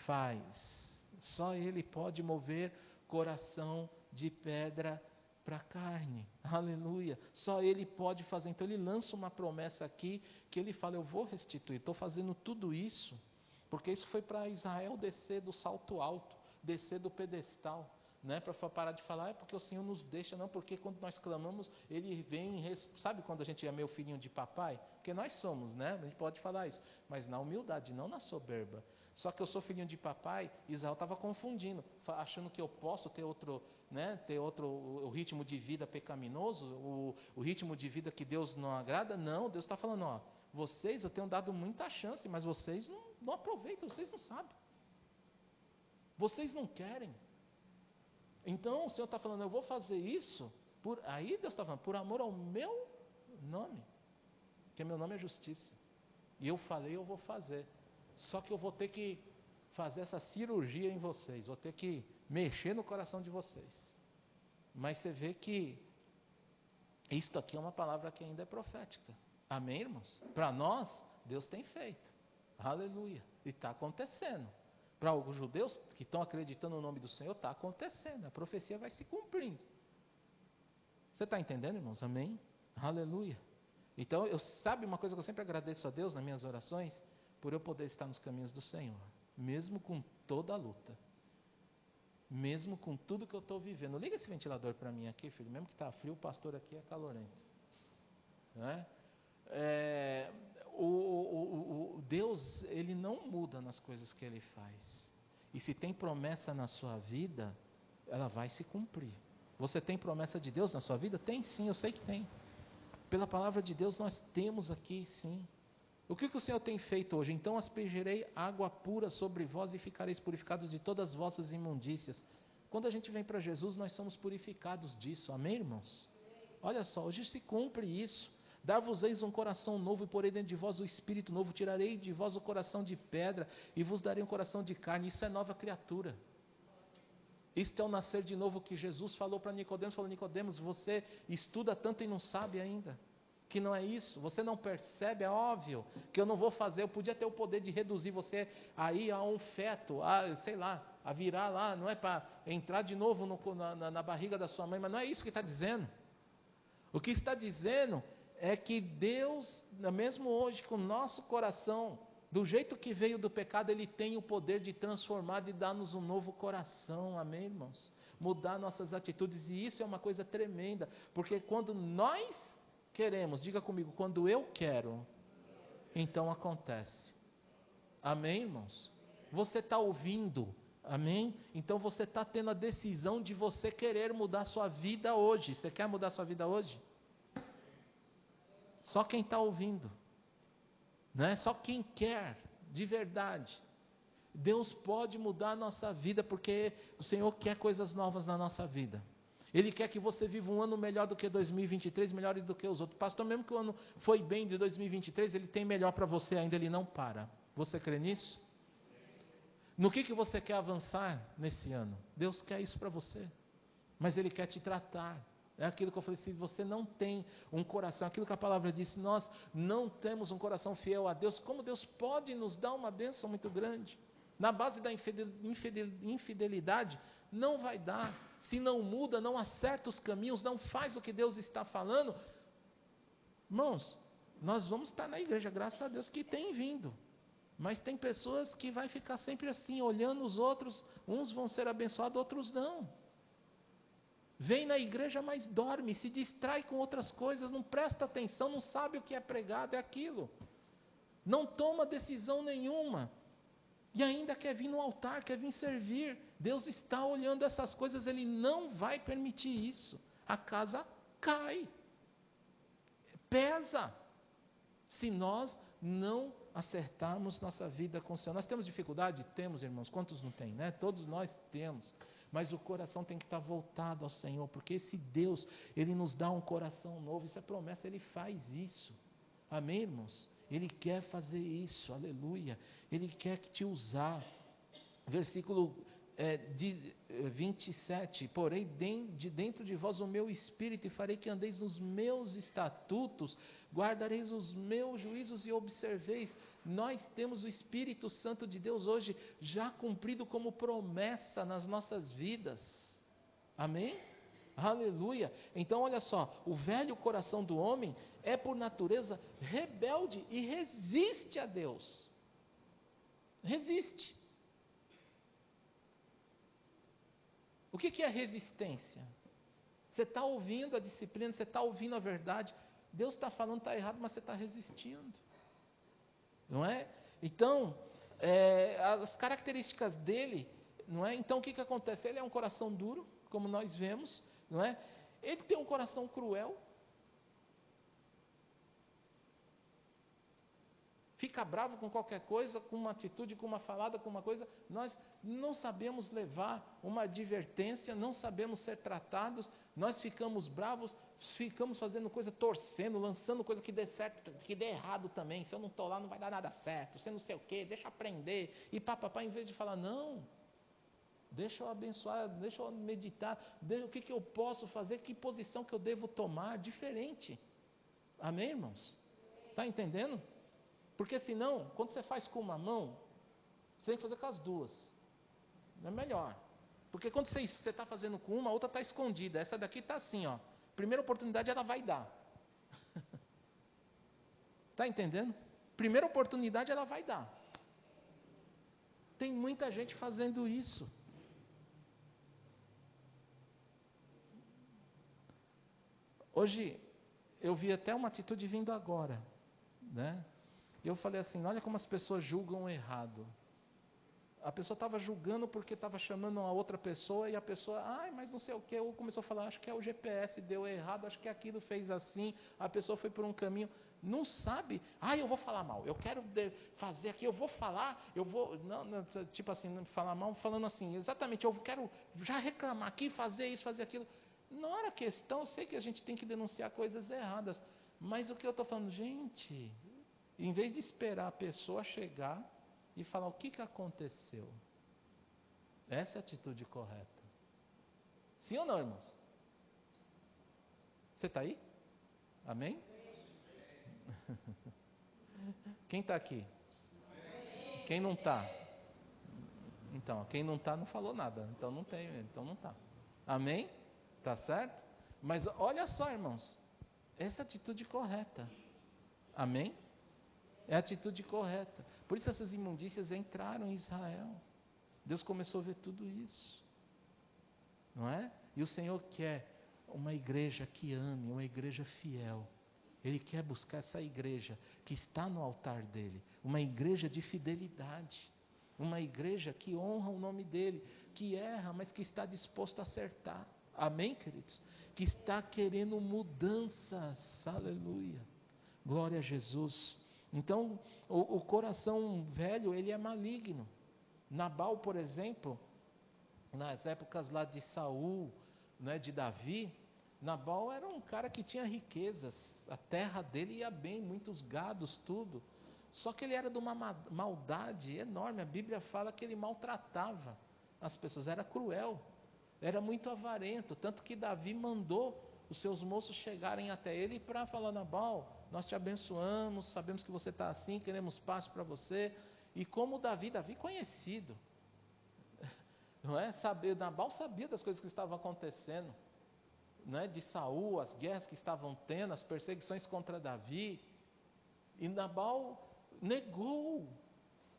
faz. Só Ele pode mover coração de pedra para a carne, aleluia, só Ele pode fazer. Então Ele lança uma promessa aqui, que Ele fala, eu vou restituir, estou fazendo tudo isso, porque isso foi para Israel descer do salto alto, descer do pedestal, não é para parar de falar, é porque o Senhor nos deixa, não, porque quando nós clamamos, Ele vem, sabe quando a gente é meu filhinho de papai? Porque nós somos, né, a gente pode falar isso, mas na humildade, não na soberba. Só que eu sou filhinho de papai, Israel estava confundindo, achando que eu posso ter outro, né, o ritmo de vida pecaminoso, o ritmo de vida que Deus não agrada. Não, Deus está falando, ó, vocês, eu tenho dado muita chance, mas vocês não aproveitam, vocês não sabem, vocês não querem. Então o Senhor está falando, eu vou fazer isso, aí Deus está falando, por amor ao meu nome, porque meu nome é justiça, e eu falei, eu vou fazer. Só que eu vou ter que fazer essa cirurgia em vocês, vou ter que mexer no coração de vocês. Mas você vê que isto aqui é uma palavra que ainda é profética. Amém, irmãos? Para nós, Deus tem feito. Aleluia. E está acontecendo. Para os judeus que estão acreditando no nome do Senhor, está acontecendo. A profecia vai se cumprindo. Você está entendendo, irmãos? Amém? Aleluia. Então, sabe uma coisa que eu sempre agradeço a Deus nas minhas orações? Por eu poder estar nos caminhos do Senhor. Mesmo com toda a luta. Mesmo com tudo que eu estou vivendo. Liga esse ventilador para mim aqui, filho. Mesmo que está frio, o pastor aqui é calorento. Não é? Deus, Ele não muda nas coisas que Ele faz. E se tem promessa na sua vida, ela vai se cumprir. Você tem promessa de Deus na sua vida? Tem sim, eu sei que tem. Pela palavra de Deus nós temos aqui sim. O que o Senhor tem feito hoje? Então aspergerei água pura sobre vós e ficareis purificados de todas as vossas imundícias. Quando a gente vem para Jesus, nós somos purificados disso. Amém, irmãos? Olha só, hoje se cumpre isso. Dar-vos-eis um coração novo e porei dentro de vós o espírito novo. Tirarei de vós o coração de pedra e vos darei um coração de carne. Isso é nova criatura. Isto é o nascer de novo que Jesus falou para Nicodemos. Falou, Nicodemos, você estuda tanto e não sabe ainda. Que não é isso, você não percebe, é óbvio que eu não vou fazer, eu podia ter o poder de reduzir você aí a um feto, a virar lá, não é para entrar de novo na barriga da sua mãe, mas não é isso que está dizendo. O que está dizendo é que Deus, mesmo hoje com o nosso coração, do jeito que veio do pecado, Ele tem o poder de transformar, de dar-nos um novo coração, amém, irmãos? Mudar nossas atitudes, e isso é uma coisa tremenda, porque quando nós queremos, diga comigo, quando eu quero, então acontece. Amém, irmãos? Você está ouvindo, amém? Então você está tendo a decisão de você querer mudar sua vida hoje. Você quer mudar sua vida hoje? Só quem está ouvindo, né? Só quem quer, de verdade. Deus pode mudar a nossa vida, porque o Senhor quer coisas novas na nossa vida. Ele quer que você viva um ano melhor do que 2023, melhor do que os outros. Pastor, mesmo que o ano foi bem de 2023, Ele tem melhor para você ainda, Ele não para. Você crê nisso? No que você quer avançar nesse ano? Deus quer isso para você. Mas Ele quer te tratar. É aquilo que eu falei, se você não tem um coração, aquilo que a palavra disse, nós não temos um coração fiel a Deus, como Deus pode nos dar uma bênção muito grande? Na base da infidelidade, não vai dar. Se não muda, não acerta os caminhos, não faz o que Deus está falando. Irmãos, nós vamos estar na igreja, graças a Deus que tem vindo. Mas tem pessoas que vai ficar sempre assim, olhando os outros, uns vão ser abençoados, outros não. Vem na igreja, mas dorme, se distrai com outras coisas, não presta atenção, não sabe o que é pregado, é aquilo. Não toma decisão nenhuma. E ainda quer vir no altar, quer vir servir. Deus está olhando essas coisas, Ele não vai permitir isso. A casa cai. Pesa. Se nós não acertarmos nossa vida com o Senhor. Nós temos dificuldade? Temos, irmãos. Quantos não tem, né? Todos nós temos. Mas o coração tem que estar voltado ao Senhor. Porque esse Deus, Ele nos dá um coração novo. Isso é promessa, Ele faz isso. Amém, irmãos? Ele quer fazer isso, aleluia. Ele quer te usar. Versículo 27. Porém, de dentro de vós o meu espírito, e farei que andeis nos meus estatutos, guardareis os meus juízos e observeis. Nós temos o Espírito Santo de Deus hoje já cumprido como promessa nas nossas vidas. Amém? Aleluia. Então olha só, o velho coração do homem é por natureza rebelde e resiste a Deus. Resiste. O que é resistência? Você está ouvindo a disciplina, você está ouvindo a verdade, Deus está falando que está errado, mas você está resistindo. Não é? Então, as características dele, não é? Então o que acontece? Ele é um coração duro, como nós vemos, não é? Ele tem um coração cruel. fica bravo com qualquer coisa, com uma atitude, com uma falada, com uma coisa. Nós não sabemos levar uma advertência, não sabemos ser tratados, nós ficamos bravos, ficamos fazendo coisa, torcendo, lançando coisa que dê certo, que dê errado também. Se eu não estou lá, não vai dar nada certo, você não sei o quê, deixa eu aprender. E papapá, em vez de falar, não, deixa eu abençoar, deixa eu meditar, o que eu posso fazer, que posição que eu devo tomar, diferente. Amém, irmãos? Está entendendo? Porque senão, quando você faz com uma mão, você tem que fazer com as duas. Não é melhor. Porque quando você está fazendo com uma, a outra está escondida. Essa daqui está assim, ó. Primeira oportunidade ela vai dar. Está entendendo? Primeira oportunidade ela vai dar. Tem muita gente fazendo isso. Hoje, eu vi até uma atitude vindo agora, né? E eu falei assim, olha como as pessoas julgam errado. A pessoa estava julgando porque estava chamando uma outra pessoa e a pessoa, mas não sei o que, ou começou a falar, acho que é o GPS, deu errado, acho que aquilo fez assim, a pessoa foi por um caminho, não sabe, eu vou falar mal, eu quero fazer aqui, eu vou falar, não, tipo assim, não falar mal, falando assim, exatamente, eu quero já reclamar aqui, fazer isso, fazer aquilo. Não era questão, eu sei que a gente tem que denunciar coisas erradas, mas o que eu estou falando, gente, em vez de esperar a pessoa chegar e falar o que aconteceu, essa é a atitude correta. Sim ou não, irmãos? Você está aí? Amém? Quem está aqui? Quem não está? Então, quem não está não falou nada, então não tem, então não está. Amém? Tá certo? Mas olha só, irmãos, essa é a atitude correta. Amém? É a atitude correta. Por isso essas imundícias entraram em Israel. Deus começou a ver tudo isso. Não é? E o Senhor quer uma igreja que ame, uma igreja fiel. Ele quer buscar essa igreja que está no altar dele. Uma igreja de fidelidade. Uma igreja que honra o nome dele. Que erra, mas que está disposto a acertar. Amém, queridos? Que está querendo mudanças. Aleluia. Glória a Jesus. Então, o coração velho, ele é maligno. Nabal, por exemplo, nas épocas lá de Saul, né, de Davi, Nabal era um cara que tinha riquezas, a terra dele ia bem, muitos gados, tudo. Só que ele era de uma maldade enorme, a Bíblia fala que ele maltratava as pessoas, era cruel, era muito avarento, tanto que Davi mandou os seus moços chegarem até ele para falar, Nabal, nós te abençoamos, sabemos que você está assim, queremos paz para você. E como Davi conhecido, não é? Nabal sabia das coisas que estavam acontecendo, não é? De Saul, as guerras que estavam tendo, as perseguições contra Davi. E Nabal negou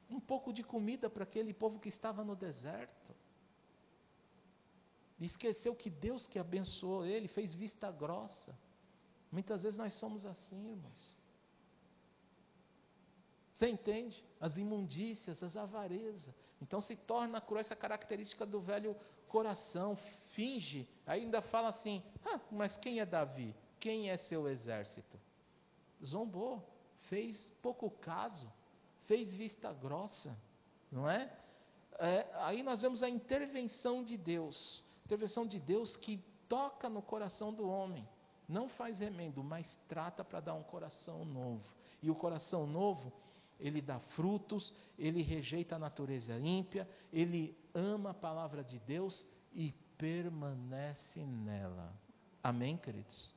um pouco de comida para aquele povo que estava no deserto. Esqueceu que Deus que abençoou ele, fez vista grossa. Muitas vezes nós somos assim, irmãos. Você entende? As imundícias, as avarezas. Então se torna cruel essa característica do velho coração. Finge, ainda fala assim, mas quem é Davi? Quem é seu exército? Zombou, fez pouco caso, fez vista grossa, não é? Aí nós vemos a intervenção de Deus. Intervenção de Deus que toca no coração do homem. Não faz remendo, mas trata para dar um coração novo. E o coração novo, ele dá frutos, ele rejeita a natureza ímpia, ele ama a palavra de Deus e permanece nela. Amém, queridos?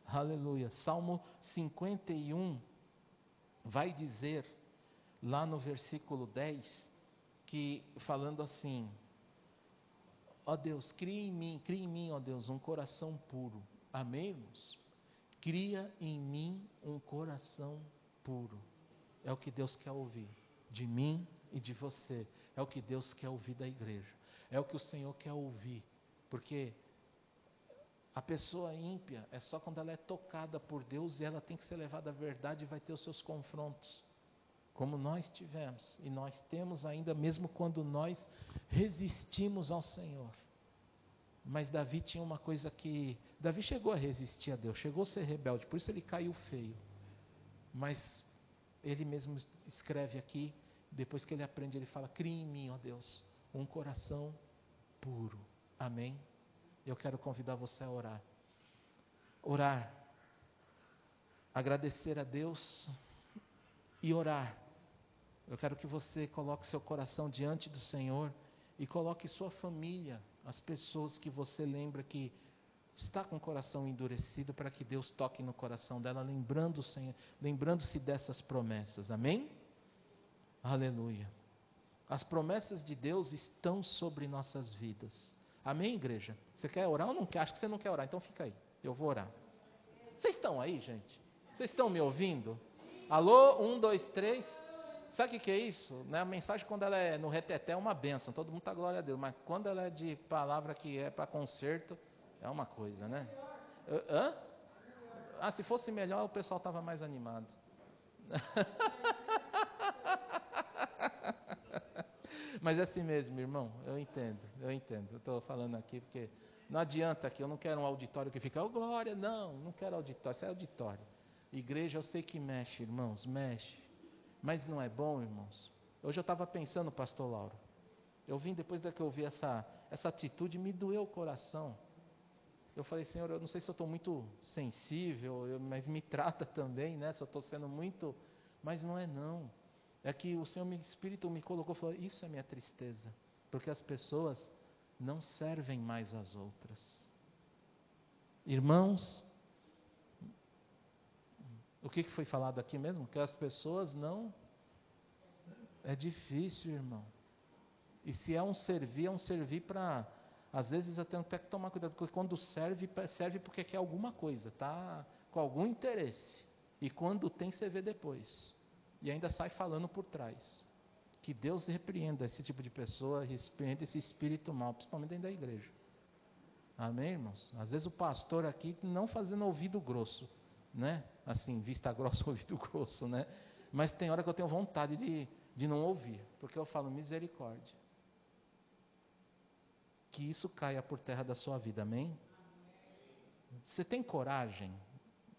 Aleluia. Salmo 51 vai dizer, lá no versículo 10, que falando assim, ó Deus, cria em mim, ó Deus, um coração puro. Amém, irmãos? Cria em mim um coração puro. É o que Deus quer ouvir de mim e de você. É o que Deus quer ouvir da igreja. É o que o Senhor quer ouvir. Porque a pessoa ímpia é só quando ela é tocada por Deus e ela tem que ser levada à verdade e vai ter os seus confrontos. Como nós tivemos e nós temos ainda, mesmo quando nós resistimos ao Senhor. Mas Davi tinha uma coisa que... Davi chegou a resistir a Deus, chegou a ser rebelde, por isso ele caiu feio. Mas Ele mesmo escreve aqui, depois que ele aprende, ele fala: cria em mim, ó Deus, um coração puro. Amém? Eu quero convidar você a orar. Orar. Agradecer a Deus e orar. Eu quero que você coloque seu coração diante do Senhor e coloque sua família, as pessoas que você lembra que está com o coração endurecido, para que Deus toque no coração dela, lembrando-se dessas promessas. Amém? Aleluia. As promessas de Deus estão sobre nossas vidas. Amém, igreja? Você quer orar ou não quer? Acho que você não quer orar, então fica aí. Eu vou orar. Vocês estão aí, gente? Vocês estão me ouvindo? Alô? 1, 2, 3. Sabe o que é isso? Né? A mensagem, quando ela é no reteté, é uma bênção. Todo mundo está glória a Deus. Mas quando ela é de palavra que é para conserto, é uma coisa, né? Hã? Ah, se fosse melhor, o pessoal estava mais animado. Mas é assim mesmo, irmão. Eu entendo. Eu estou falando aqui porque não adianta aqui. Eu não quero um auditório que fica, oh glória, não quero auditório. Isso é auditório. Igreja, eu sei que mexe, irmãos, mexe. Mas não é bom, irmãos. Hoje eu estava pensando, pastor Lauro. Eu vim depois da que eu vi essa atitude, me doeu o coração. Eu falei, Senhor, eu não sei se eu estou muito sensível, mas me trata também, né? Se eu estou sendo muito... Mas não é não. É que o Senhor, Espírito me colocou e falou, isso é minha tristeza. Porque as pessoas não servem mais às outras. Irmãos, o que foi falado aqui mesmo? Que as pessoas não... É difícil, irmão. E se é um servir para... Às vezes eu tenho até que tomar cuidado, porque quando serve porque quer alguma coisa, tá? Com algum interesse. E quando tem, você vê depois. E ainda sai falando por trás. Que Deus repreenda esse tipo de pessoa, repreenda esse espírito mal, principalmente dentro da igreja. Amém, irmãos? Às vezes o pastor aqui não fazendo ouvido grosso, né? Assim, vista grossa, ouvido grosso, né? Mas tem hora que eu tenho vontade de não ouvir, porque eu falo misericórdia. Que isso caia por terra da sua vida, amém? Você tem coragem?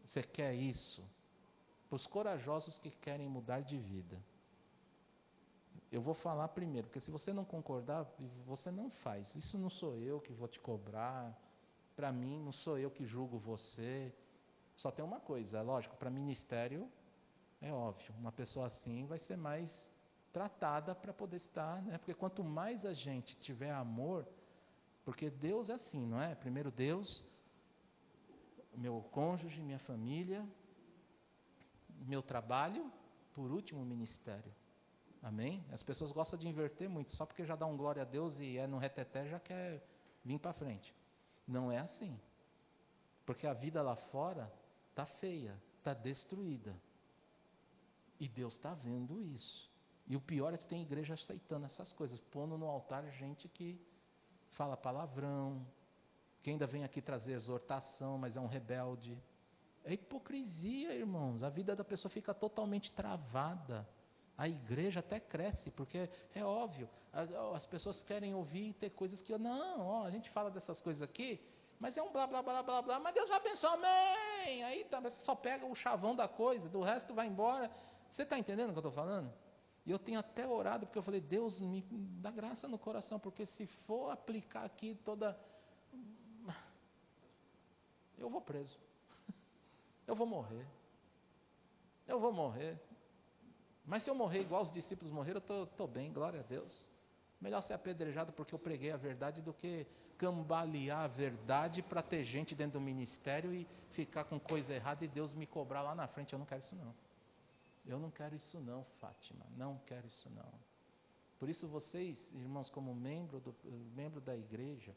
Você quer isso? Para os corajosos que querem mudar de vida. Eu vou falar primeiro, porque se você não concordar, você não faz. Isso não sou eu que vou te cobrar. Para mim, não sou eu que julgo você. Só tem uma coisa, é lógico, para ministério, é óbvio. Uma pessoa assim vai ser mais tratada para poder estar, né? Porque quanto mais a gente tiver amor... Porque Deus é assim, não é? Primeiro Deus, meu cônjuge, minha família, meu trabalho, por último o ministério. Amém? As pessoas gostam de inverter muito, só porque já dá um glória a Deus e é no reteté já quer vir para frente. Não é assim. Porque a vida lá fora está feia, está destruída. E Deus está vendo isso. E o pior é que tem igreja aceitando essas coisas, pondo no altar gente que fala palavrão, que ainda vem aqui trazer exortação, mas é um rebelde. É hipocrisia, irmãos. A vida da pessoa fica totalmente travada. A igreja até cresce, porque é óbvio, as pessoas querem ouvir e ter coisas que... Não, a gente fala dessas coisas aqui, mas é um blá, blá, blá, blá, blá, mas Deus vai abençoar, amém. Aí você só pega o chavão da coisa, do resto vai embora. Você está entendendo o que eu estou falando? E eu tenho até orado, porque eu falei, Deus me dá graça no coração, porque se for aplicar aqui toda... Eu vou preso. Eu vou morrer. Mas se eu morrer igual os discípulos morreram, eu estou bem, glória a Deus. Melhor ser apedrejado porque eu preguei a verdade do que cambalear a verdade para ter gente dentro do ministério e ficar com coisa errada e Deus me cobrar lá na frente. Eu não quero isso não. Eu não quero isso não, Fátima. Não quero isso não. Por isso vocês, irmãos, como membro da igreja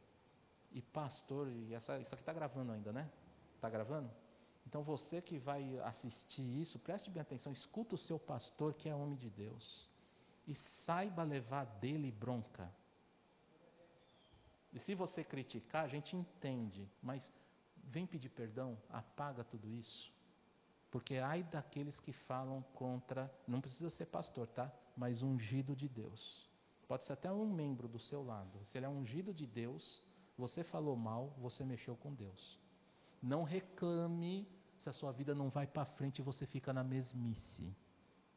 e pastor, e isso aqui está gravando ainda, né? Está gravando? Então você que vai assistir isso, preste bem atenção, escuta o seu pastor que é homem de Deus. E saiba levar dele bronca. E se você criticar, a gente entende, mas vem pedir perdão, apaga tudo isso. Porque ai daqueles que falam contra, não precisa ser pastor, tá? Mas ungido de Deus. Pode ser até um membro do seu lado. Se ele é ungido de Deus, você falou mal, você mexeu com Deus. Não reclame se a sua vida não vai para frente e você fica na mesmice.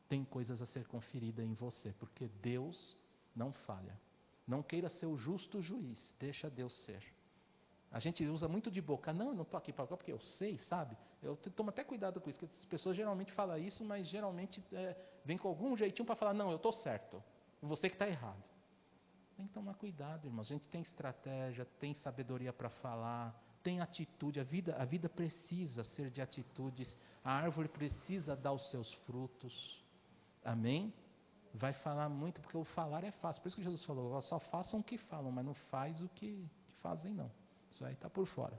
tem coisas a ser conferida em você, porque Deus não falha. Não queira ser o justo juiz, deixa Deus ser. A gente usa muito de boca, não, eu não estou aqui para porque eu sei, sabe? Eu tomo até cuidado com isso, porque as pessoas geralmente falam isso, mas geralmente vem com algum jeitinho para falar, não, eu estou certo, você que está errado. Tem que tomar cuidado, irmãos. A gente tem estratégia, tem sabedoria para falar, tem atitude. A vida precisa ser de atitudes. A árvore precisa dar os seus frutos. Amém? Vai falar muito, porque o falar é fácil. Por isso que Jesus falou, só façam o que falam, mas não faz o que fazem não. Isso aí está por fora.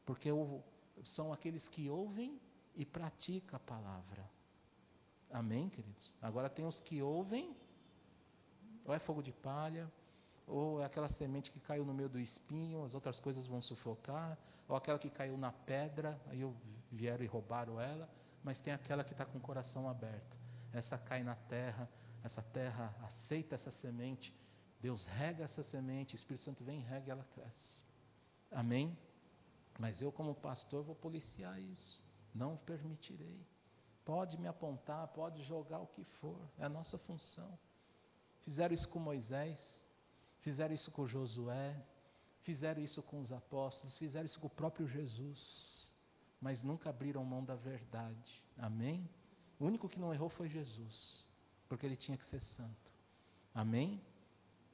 Porque são aqueles que ouvem e praticam a palavra. Amém, queridos? Agora tem os que ouvem, ou é fogo de palha, ou é aquela semente que caiu no meio do espinho, as outras coisas vão sufocar, ou aquela que caiu na pedra, aí vieram e roubaram ela, mas tem aquela que está com o coração aberto. Essa cai na terra, essa terra aceita essa semente, Deus rega essa semente, o Espírito Santo vem e rega e ela cresce. Amém? Mas eu como pastor vou policiar isso, não permitirei. Pode me apontar, pode jogar o que for, é a nossa função. Fizeram isso com Moisés, fizeram isso com Josué, fizeram isso com os apóstolos, fizeram isso com o próprio Jesus, mas nunca abriram mão da verdade. Amém? O único que não errou foi Jesus, porque ele tinha que ser santo. Amém?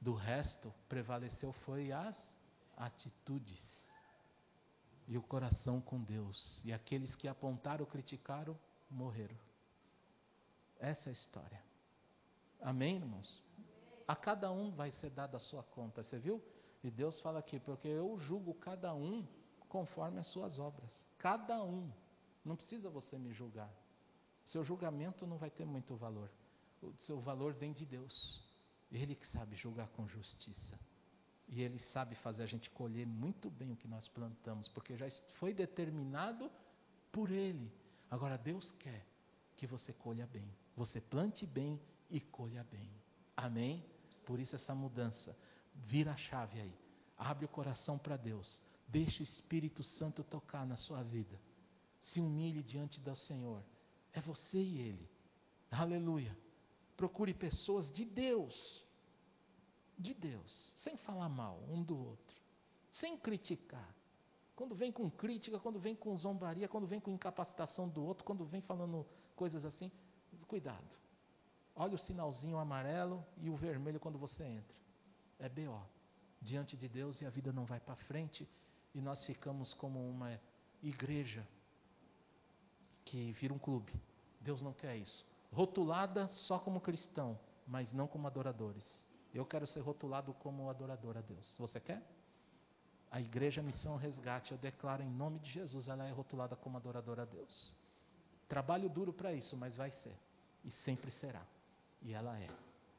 Do resto, prevaleceu foi as atitudes e o coração com Deus. E aqueles que apontaram, criticaram, morreram. Essa é a história. Amém, irmãos? A cada um vai ser dada a sua conta, você viu? E Deus fala aqui, porque eu julgo cada um conforme as suas obras. Cada um. Não precisa você me julgar. Seu julgamento não vai ter muito valor. O seu valor vem de Deus. Ele que sabe julgar com justiça. E Ele sabe fazer a gente colher muito bem o que nós plantamos, porque já foi determinado por Ele. Agora Deus quer que você colha bem. Você plante bem e colha bem. Amém? Por isso essa mudança. Vira a chave aí. Abre o coração para Deus. Deixe o Espírito Santo tocar na sua vida. Se humilhe diante do Senhor. É você e Ele. Aleluia. Procure pessoas de Deus. De Deus. Sem falar mal um do outro. Sem criticar. Quando vem com crítica, quando vem com zombaria, quando vem com incapacitação do outro, quando vem falando coisas assim, cuidado. Olha o sinalzinho amarelo e o vermelho quando você entra. É B.O. Diante de Deus e a vida não vai para frente e nós ficamos como uma igreja que vira um clube. Deus não quer isso. Rotulada só como cristão, mas não como adoradores. Eu quero ser rotulado como adorador a Deus. Você quer? A igreja Missão Resgate, eu declaro em nome de Jesus, ela é rotulada como adoradora a Deus. Trabalho duro para isso, mas vai ser. E sempre será. E ela é.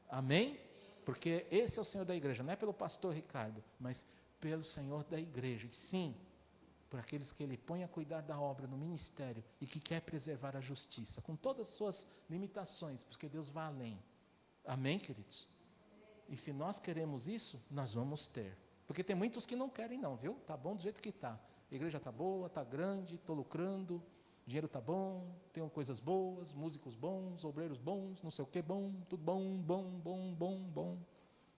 Amém? Porque esse é o Senhor da igreja. Não é pelo pastor Ricardo, mas pelo Senhor da igreja. E sim, por aqueles que Ele põe a cuidar da obra no ministério e que quer preservar a justiça, com todas as suas limitações, porque Deus vai além. Amém, queridos? E se nós queremos isso, nós vamos ter. Porque tem muitos que não querem não, viu? Tá bom do jeito que está. A igreja está boa, está grande, estou lucrando, dinheiro está bom, tenho coisas boas, músicos bons, obreiros bons, não sei o que bom, tudo bom, bom, bom, bom, bom.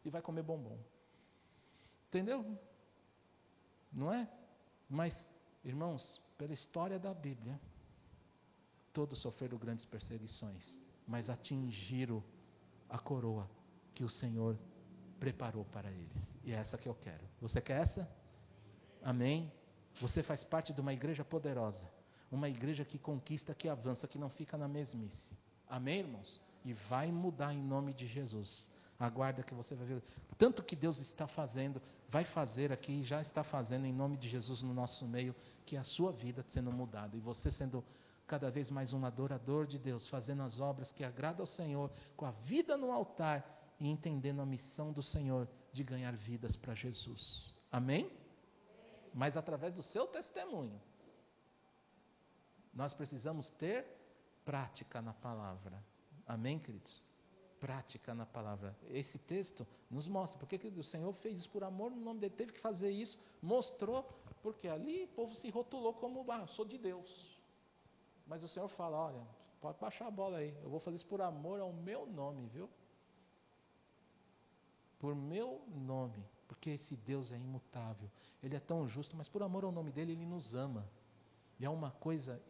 E vai comer bombom. Entendeu? Não é? Mas, irmãos, pela história da Bíblia, todos sofreram grandes perseguições, mas atingiram a coroa que o Senhor preparou para eles. E é essa que eu quero. Você quer essa? Amém? Você faz parte de uma igreja poderosa. Uma igreja que conquista, que avança, que não fica na mesmice. Amém, irmãos? E vai mudar em nome de Jesus. Aguarda que você vai ver. Tanto que Deus está fazendo, vai fazer aqui, já está fazendo em nome de Jesus no nosso meio, que a sua vida sendo mudada. E você sendo cada vez mais um adorador de Deus, fazendo as obras que agradam ao Senhor, com a vida no altar e entendendo a missão do Senhor de ganhar vidas para Jesus. Amém? Mas através do seu testemunho. Nós precisamos ter prática na palavra. Amém, queridos? Prática na palavra. Esse texto nos mostra porque o Senhor fez isso por amor no nome dele, teve que fazer isso, mostrou, porque ali o povo se rotulou como, sou de Deus. Mas o Senhor fala, olha, pode baixar a bola aí. Eu vou fazer isso por amor ao meu nome, viu? Por meu nome. Porque esse Deus é imutável. Ele é tão justo, mas por amor ao nome dele, ele nos ama. E é uma coisa,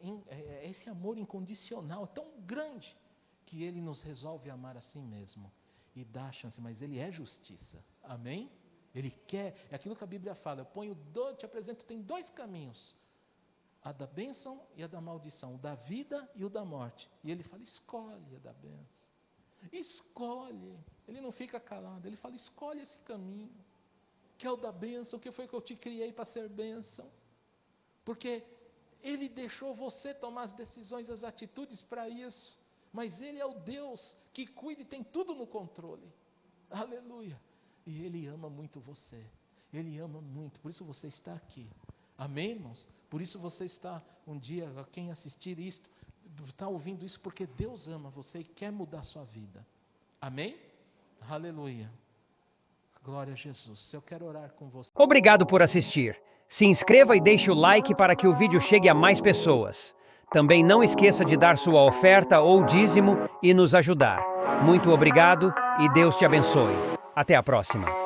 esse amor incondicional, tão grande, que ele nos resolve amar assim mesmo. E dá a chance, mas ele é justiça. Amém? Ele quer, é aquilo que a Bíblia fala, te apresento, tem 2 caminhos. A da bênção e a da maldição, o da vida e o da morte. E ele fala, escolhe a da bênção. Escolhe. Ele não fica calado, ele fala, escolhe esse caminho. Que é o da bênção, que foi que eu te criei para ser bênção. Porque ele deixou você tomar as decisões, as atitudes para isso. Mas ele é o Deus que cuida e tem tudo no controle. Aleluia. E ele ama muito você. Ele ama muito, por isso você está aqui. Amém, irmãos? Por isso você está, um dia, quem assistir isto, está ouvindo isso, porque Deus ama você e quer mudar a sua vida. Amém? Aleluia. Glória a Jesus. Eu quero orar com você.
Obrigado por assistir. Se inscreva e deixe o like para que o vídeo chegue a mais pessoas. Também não esqueça de dar sua oferta ou dízimo e nos ajudar. Muito obrigado e Deus te abençoe. Até a próxima.